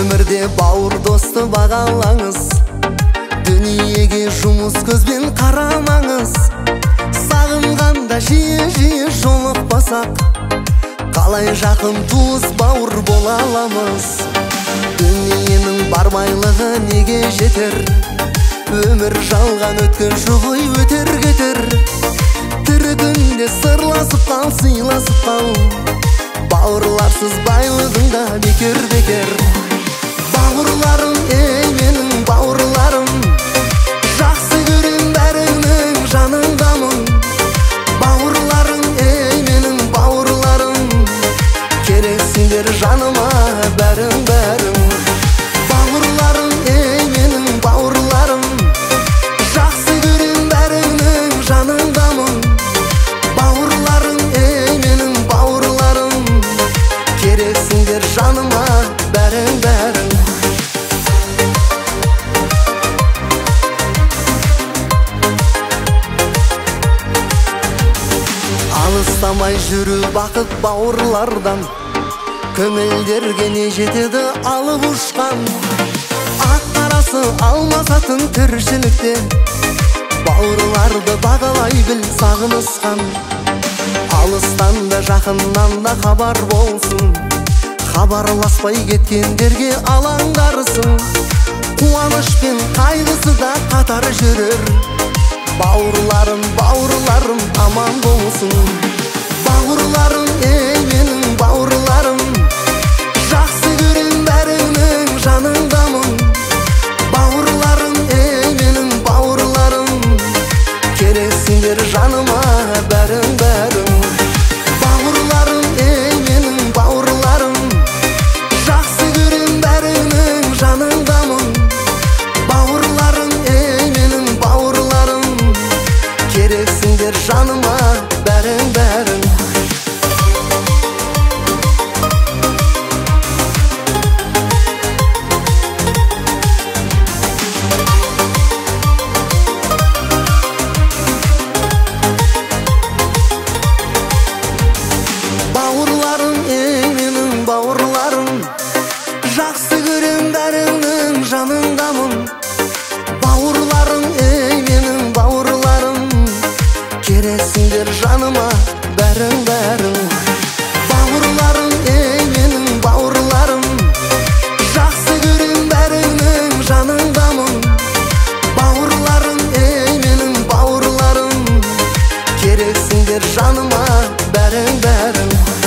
өмірде бауыр досты бағалаңыз. Дүниеге жұмыс көзбен қарамаңыз. Сағынғанда жиі жолықпасақ, қалай жақын туыс бауыр бола аламыз. Дүниенің бар байлығы неге жетер? Өмір жалған өткінші ғой, өтер кетер. Тірі күнде сырласып қал, сыйласып қал. Бауырларсыз байлығың да бекер. Бауырларым, ей менің бауырларым, жақсы көрем бәріңнің жаныңдамын. Бауырларым, ей менің бауырларым, керексіңдер жаныма бәрің. Бауырларым, ей менің бауырларым, жақсы көрем бәріңнің жаныңдамын. Бауырларым, ей менің бауырларым, керексіңдер жаныма бәрің. Алыстамай жүру бақыт бауырлардан, көңілдерге не жетеді алып ұшқан. Ақ қарасы алмасатын тіршілікте, бауырларды бағалай біл сағынысқан. Алыстан да жақыннан да хабар болсын, хабарласпай кеткендерге алаңдарсың. Қуаныш пен қайғысы да қатар жүрер. Бауырларым, бауырларым аман болсын. Бауырларым, ей менің бауырларым, жақсы көрем бәріңнің жаныңдамын. Бауырларым, ей менің бауырларым, керексіңдер жаныма бәрің. Бауырларым, ей менің бауырларым, жақсы көрем бәріңнің жаныңдамын. Бауырларым, ей менің бауырларым, керексіңдер жаныма бәрің. Бауырларым, ей менің бауырларым, жақсы көрем бәріңнің жаныңдамын. Бауырларым, ей менің бауырларым, керексіңдер жаныма бәрің. Бауырларым, ей менің бауырларым, жақсы көрем бәріңнің жаныңдамын. Бауырларым, ей менің бауырларым, керексіңдер жаныма бәрің.